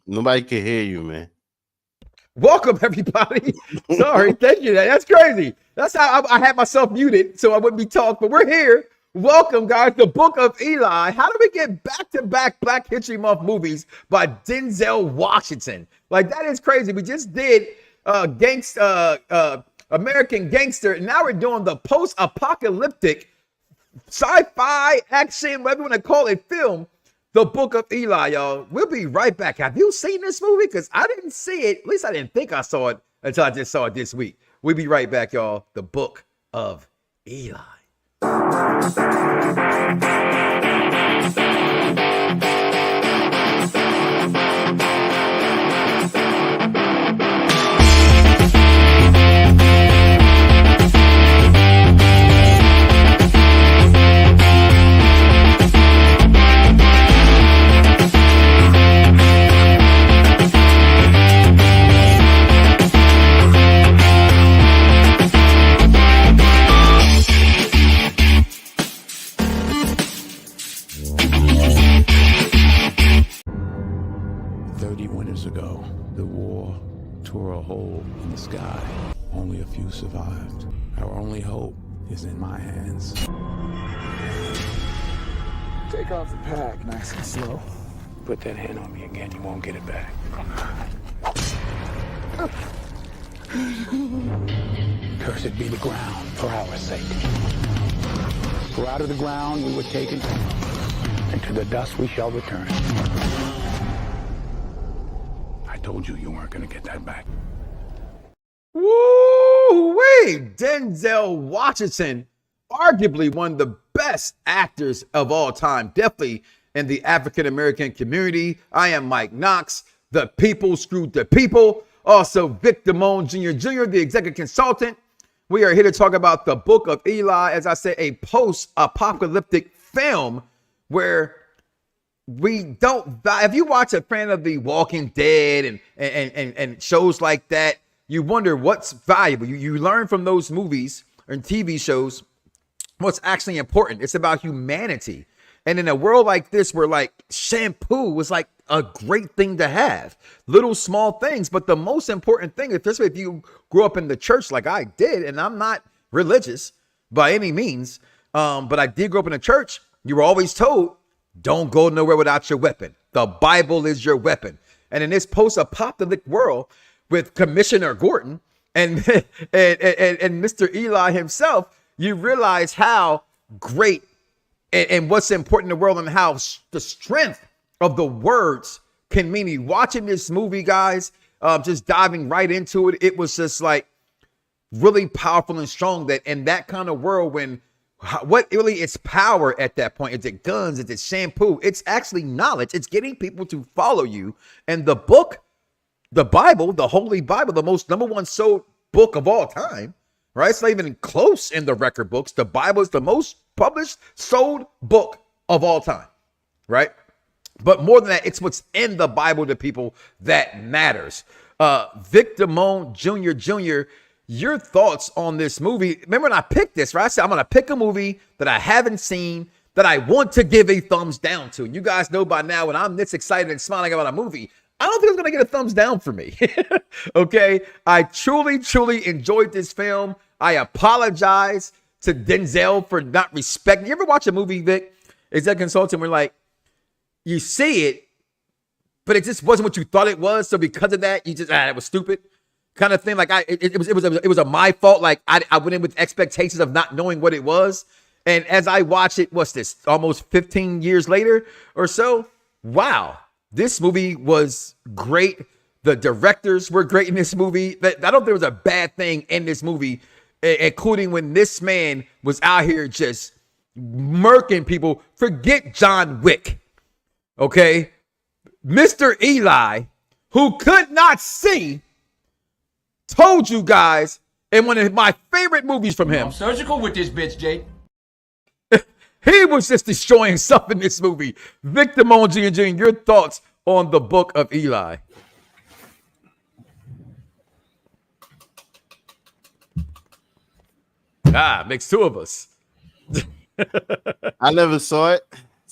Nobody can hear you, man. Welcome, everybody. Sorry, thank you. That's crazy. That's how I had myself muted so I wouldn't be talked, but we're here. Welcome, guys. The Book of Eli. How do we get back-to-back Black History Month movies by Denzel Washington? Like, that is crazy. We just did American Gangster, and now we're doing the post-apocalyptic sci-fi action, whatever you want to call it, film, The Book of Eli, y'all. We'll be right back. Have you seen this movie? Because I didn't see it. At least I didn't think I saw it until I just saw it this week. We'll be right back, y'all. The Book of Eli. 30 winters ago, the war tore a hole in the sky. Only a few survived. Our only hope is in my hands. Take off the pack, nice and slow. Put that hand on me again, you won't get it back. Cursed be the ground for our sake. For out of the ground we were taken, and to the dust we shall return. I told you weren't gonna get that back. Woo-wee! Denzel Washington, arguably one of the best actors of all time, definitely in the African-American community. I am Mike Knox, the people screwed the people. Also, Vic Damone Jr., the executive consultant. We are here to talk about The Book of Eli, as I said, a post-apocalyptic film where we don't, if you watch a fan of The Walking Dead and shows like that, you wonder what's valuable. You learn from those movies and TV shows what's actually important. It's about humanity. And in a world like this, where like shampoo was like a great thing to have, little small things, but the most important thing, especially if you grew up in the church like I did, and I'm not religious by any means, but I did grow up in the church, you were always told, don't go nowhere without your weapon. The Bible is your weapon. And in this post-apocalyptic world with Commissioner Gordon and Mr. Eli himself, you realize how great and what's important in the world and how the strength of the words can mean. You watching this movie, guys, just diving right into it, it was just like really powerful and strong that in that kind of world when what really is power at that point? Is it guns? Is it shampoo? It's actually knowledge. It's getting people to follow you. And the book, the Bible, the Holy Bible, the most number one sold book of all time, right? It's not even close in the record books. The Bible is the most published, sold book of all time, right? But more than that, it's what's in the Bible to people that matters. Vic Damone Jr., your thoughts on this movie? Remember when I picked this, right? I said, I'm going to pick a movie that I haven't seen that I want to give a thumbs down to. You guys know by now when I'm this excited and smiling about a movie, I don't think it's going to get a thumbs down for me. Okay? I truly enjoyed this film. I apologize to Denzel for not respecting. You ever watch a movie, Vic, as a consultant, where like you see it, but it just wasn't what you thought it was. So because of that, you just, it was stupid kind of thing. Like it was my fault. Like I went in with expectations of not knowing what it was. And as I watch it, what's this, almost 15 years later or so? Wow. This movie was great. The directors were great in this movie. I don't think there was a bad thing in this movie, including when this man was out here just murking people. Forget John Wick. Okay. Mr. Eli, who could not see, told you guys in one of my favorite movies from him. I'm surgical with this bitch, Jake. He was just destroying stuff in this movie. Vic Damone Jr., your thoughts on The Book of Eli? Makes two of us. I never saw it,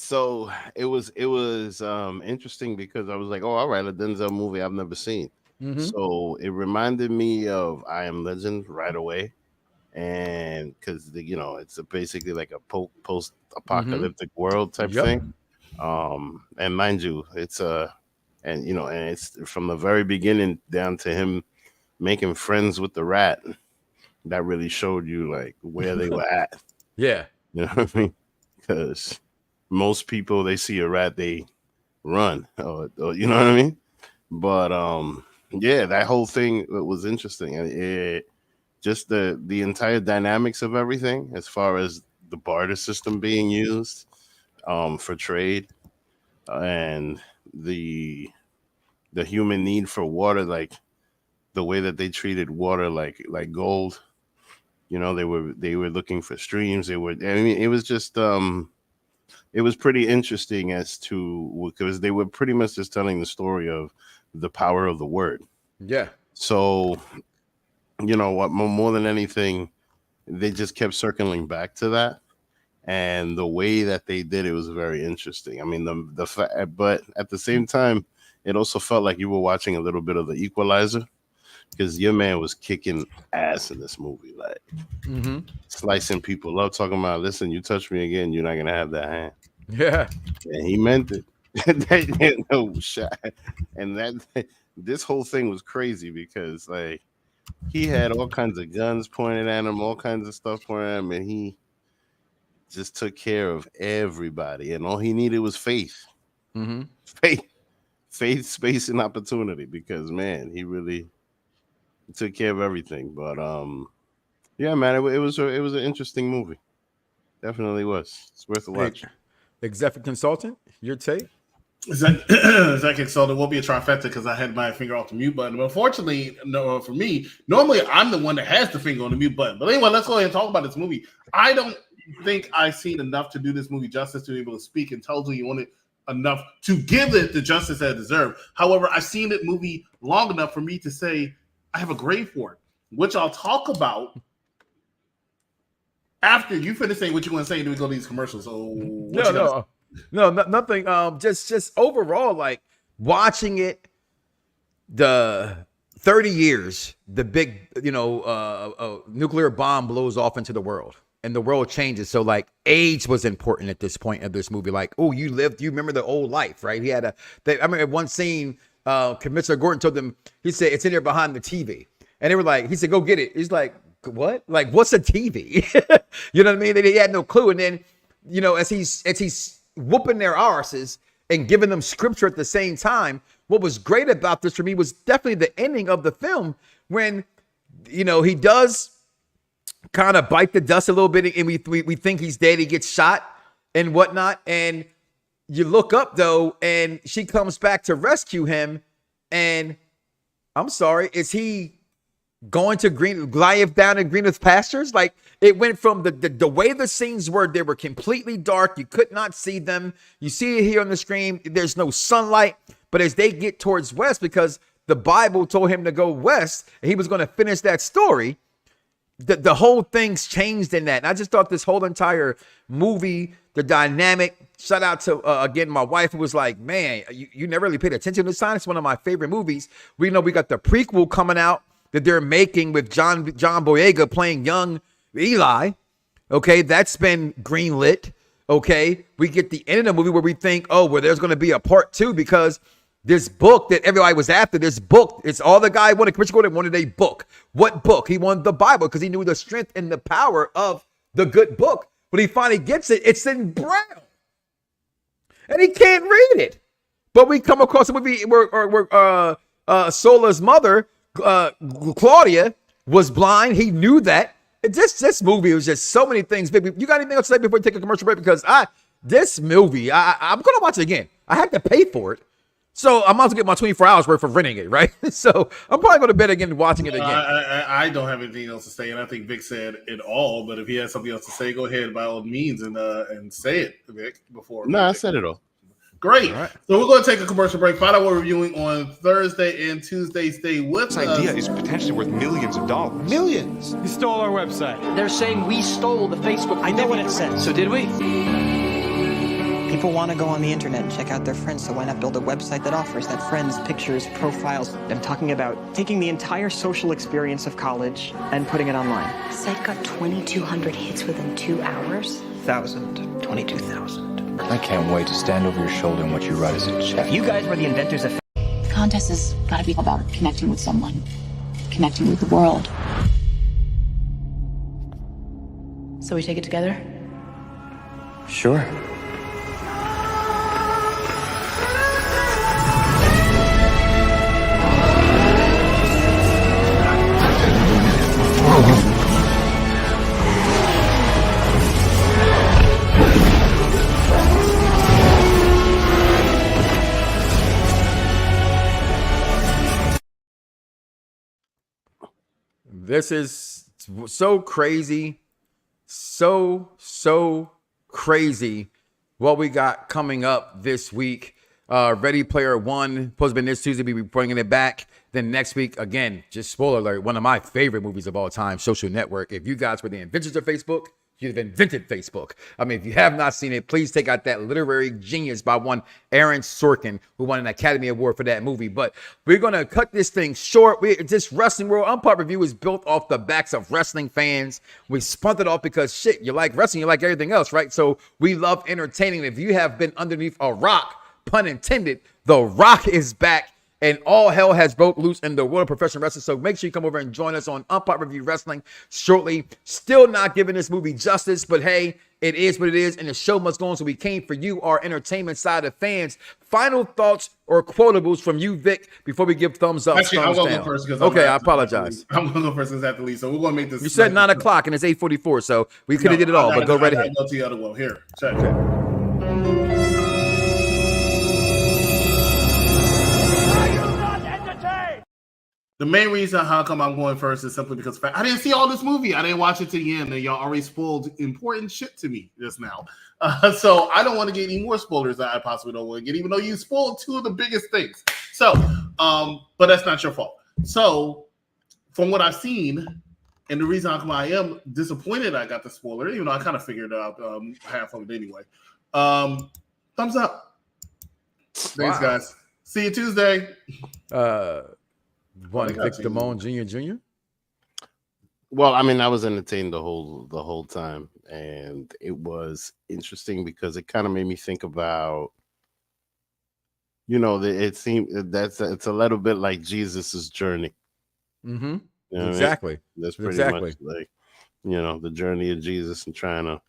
So it was interesting because I was like, oh, all right, a Denzel movie I've never seen. So it reminded me of I Am Legend right away, and because it's basically like a post-apocalyptic world type Yep. thing. And mind you, and it's from the very beginning down to him making friends with the rat. That really showed you like where they were at. Yeah. You know what I mean? Because most people, they see a rat, they run, or you know what I mean? But yeah, that whole thing was interesting, and it just the entire dynamics of everything, as far as the barter system being used for trade, and the human need for water, like the way that they treated water like gold. They were looking for streams. I mean, it was just it was pretty interesting as to, because they were pretty much just telling the story of the power of the word. Yeah. So, you know what, more than anything, they just kept circling back to that. And the way that they did it was very interesting. I mean, but at the same time, it also felt like you were watching a little bit of The Equalizer, because your man was kicking ass in this movie, like slicing people up, talking about, listen, you touch me again, you're not gonna have that hand. Yeah. And he meant it. No shot. And this whole thing was crazy because like he had all kinds of guns pointed at him, all kinds of stuff pointed at him, and he just took care of everybody. And all he needed was faith. Faith, space, and opportunity. Because man, he really took care of everything. But yeah, man, it was an interesting movie. Definitely was. It's worth a watch. Executive consultant, your take? Zach Consultant won't be a trifecta because I had my finger off the mute button. But unfortunately, no, for me, normally I'm the one that has the finger on the mute button. But anyway, let's go ahead and talk about this movie. I don't think I've seen enough to do this movie justice to be able to speak and tell you on it enough to give it the justice that it deserves. However, I've seen that movie long enough for me to say I have a grade for it, which I'll talk about after you finish saying what you want to say. And then we go to these commercials. So nothing. Just overall, like watching it, the 30 years, the big, nuclear bomb blows off into the world and the world changes. So like age was important at this point of this movie. Like, oh, you remember the old life, right? I remember one scene, Commissioner Gordon told them, he said, it's in there behind the TV. And they were like, he said, go get it. He's like, what? Like, what's a TV? You know what I mean? They had no clue. And then, as he's whooping their arses and giving them scripture at the same time, what was great about this for me was definitely the ending of the film when, he does kind of bite the dust a little bit and we think he's dead. He gets shot and whatnot. And you look up though, and she comes back to rescue him. And I'm sorry, is he going to Goliath down in Greenwood pastures? Like it went from the way the scenes were, they were completely dark. You could not see them. You see it here on the screen. There's no sunlight, but as they get towards west, because the Bible told him to go west and he was going to finish that story, the whole thing's changed in that. And I just thought this whole entire movie, the dynamic, shout out to, again, my wife, who was like, man, you never really paid attention to this time. It's one of my favorite movies. We know we got the prequel coming out that they're making with John Boyega playing young Eli. Okay, that's been greenlit. Okay, we get the end of the movie where we think, oh, well, there's going to be a part 2 because this book that everybody was after, this book, it's all the guy wanted. Commissioner Gordon wanted a book. What book? He wanted the Bible because he knew the strength and the power of the good book. When he finally gets it, it's in brown. And he can't read it. But we come across a movie where Sola's mother, Claudia, was blind. He knew that. This movie was just so many things. Baby, you got anything else to say before we take a commercial break? Because this movie, I'm going to watch it again. I had to pay for it. So I might as well get my 24 hours worth of renting it, right? So I'm probably going to bed again and watching it again. I don't have anything else to say, and I think Vic said it all. But if he has something else to say, go ahead by all means and say it, Vic, before. No, I said it all. Great. All right. So we're going to take a commercial break. Find out what we're reviewing on Thursday and Tuesday. Stay with us. This idea is potentially worth millions of dollars. Millions? You stole our website. They're saying we stole the Facebook. I know what it said. So did we? People want to go on the internet and check out their friends, so why not build a website that offers that? Friends, pictures, profiles. I'm talking about taking the entire social experience of college and putting it online. The site got 2,200 hits within 2 hours. 22,000. I can't wait to stand over your shoulder and watch you write as a check. If you guys were the inventors of The contest has got to be about connecting with someone, connecting with the world. So we take it together? Sure. This is so crazy. So crazy what we got coming up this week. Ready Player One, supposed to be this Tuesday, we'll be bringing it back. Then next week, again, just spoiler alert, one of my favorite movies of all time, Social Network. If you guys were the inventors of Facebook, you've invented Facebook. I mean, if you have not seen it, please take out that literary genius by one Aaron Sorkin, who won an Academy Award for that movie. But we're going to cut this thing short. This Wrestling World Unpop Review is built off the backs of wrestling fans. We spunt it off because, shit, you like wrestling, you like everything else, right? So we love entertaining. If you have been underneath a rock, pun intended, The Rock is back. And all hell has broke loose in the world of professional wrestling. So make sure you come over and join us on Unpop Review Wrestling shortly. Still not giving this movie justice, but hey, it is what it is, and the show must go on. So we came for you, our entertainment side of fans. Final thoughts or quotables from you, Vic, before we give thumbs up. Actually, I'm thumbs going to down. go first. Because Okay, I apologize. I'm going to go first because I have to leave. So we're going to make this. You said 9 o'clock, and it's 8:44, so we could have did it all, but go right ahead. Go to the other one. Here, check. The main reason how come I'm going first is simply because I didn't see all this movie. I didn't watch it to the end, and y'all already spoiled important shit to me just now. So I don't want to get any more spoilers that I possibly don't want to get, even though you spoiled two of the biggest things. So, but that's not your fault. So, from what I've seen, and the reason how come I am disappointed I got the spoiler, even though I kind of figured out half of it anyway. Thumbs up. Thanks, guys. See you Tuesday. One Vic Damone Jr. Well, I mean, I was entertained the whole time, and it was interesting because it kind of made me think about, it seemed it's a little bit like Jesus's journey. Mm-hmm. You know exactly. I mean? That's pretty much like, the journey of Jesus and trying to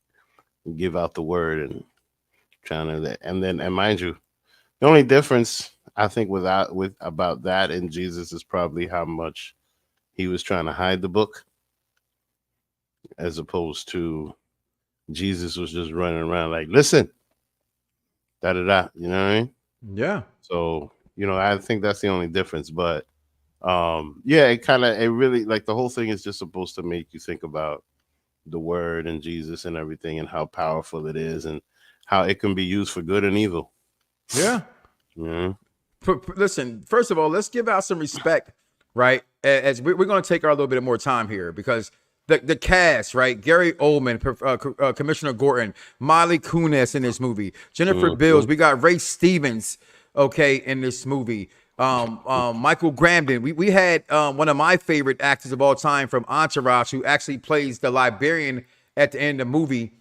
give out the word and trying to, and mind you, the only difference I think about that and Jesus is probably how much he was trying to hide the book, as opposed to Jesus was just running around like, listen, da da da. You know what I mean? Yeah. So I think that's the only difference. But it really, like, the whole thing is just supposed to make you think about the word and Jesus and everything and how powerful it is and how it can be used for good and evil. Yeah. Yeah. Listen, first of all, let's give out some respect, right? As we're going to take our little bit more time here because the cast, right? Gary Oldman, Commissioner Gordon, Miley Kunis in this movie, Jennifer Bills. We got Ray Stevens, okay, in this movie. Michael Gambon. We had one of my favorite actors of all time from Entourage, who actually plays the librarian at the end of the movie,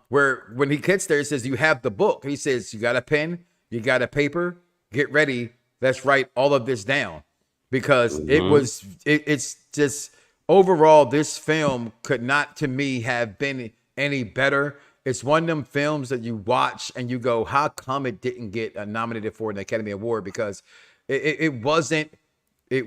where when he gets there, he says, "You have the book." He says, "You got a pen, you got a paper. Get ready. Let's write all of this down," because it's just overall, this film could not, to me, have been any better. It's one of them films that you watch and you go, how come it didn't get nominated for an Academy Award? Because it wasn't. I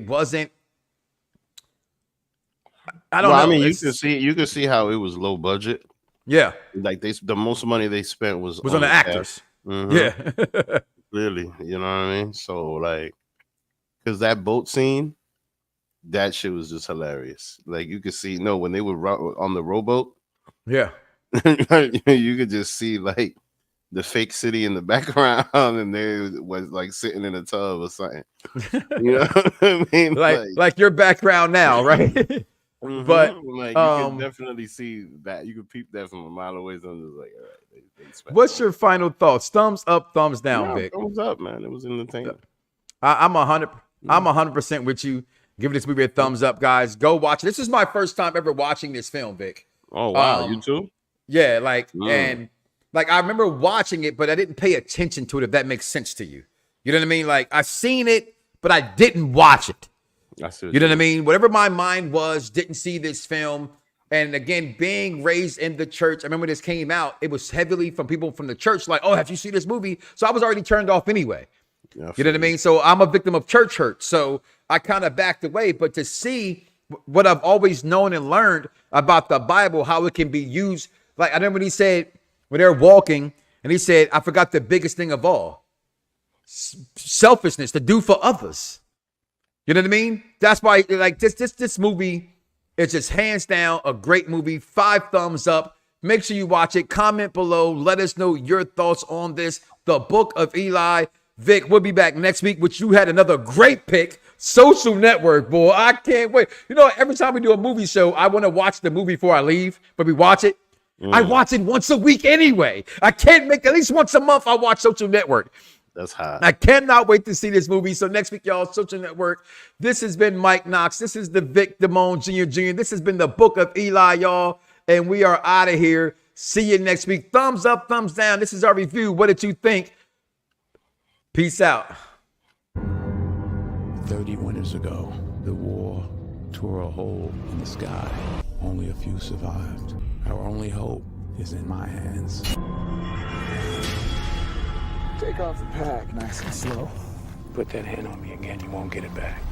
don't know. I mean, you can see how it was low budget. Yeah, like the most money they spent was on the actors. Mm-hmm. Yeah. Clearly, you know what I mean? So, like, because that boat scene, that shit was just hilarious. Like, you could see, when they were on the rowboat, yeah, you could just see, like, the fake city in the background, and they was, like, sitting in a tub or something. You know what I mean? like your background now, right? But like you can definitely see that. You can peep that from a mile away. So I'm just like, all right, they spent what's your final thoughts? Thumbs up, thumbs down, Vic? thumbs up, man. It was entertaining. I'm 100% with you. Give this movie a thumbs up, guys. Go watch it. This is my first time ever watching this film, Vic. Oh wow, you too? Yeah, and I remember watching it, but I didn't pay attention to it. If that makes sense to you, you know what I mean? Like I seen it, but I didn't watch it. You know what I mean? Whatever my mind was, didn't see this film. And again, being raised in the church, I remember when this came out, it was heavily from people from the church, like, oh, have you seen this movie? So I was already turned off anyway. Yeah, you know what I mean? So I'm a victim of church hurt. So I kind of backed away. But to see what I've always known and learned about the Bible, how it can be used. Like I remember when he said, when they're walking, and he said, I forgot the biggest thing of all. Selfishness, to do for others. You know what I mean? That's why, like, this movie is just hands down a great movie. 5 thumbs up. Make sure you watch it. Comment below. Let us know your thoughts on this. The Book of Eli. Vic, we'll be back next week, which you had another great pick. Social Network, boy. I can't wait. You know, every time we do a movie show, I want to watch the movie before I leave, but we watch it. I watch it once a week anyway. I can't make at least once a month. I watch Social Network. That's hot. I cannot wait to see this movie. So next week, y'all, Social Network. This has been Mike Knox. This is the Vic Damone Jr. This has been the Book of Eli, y'all. And we are out of here. See you next week. Thumbs up, thumbs down. This is our review. What did you think? Peace out. 30 winters ago, the war tore a hole in the sky. Only a few survived. Our only hope is in my hands. Take off the pack, nice and slow. Put that hand on me again, you won't get it back.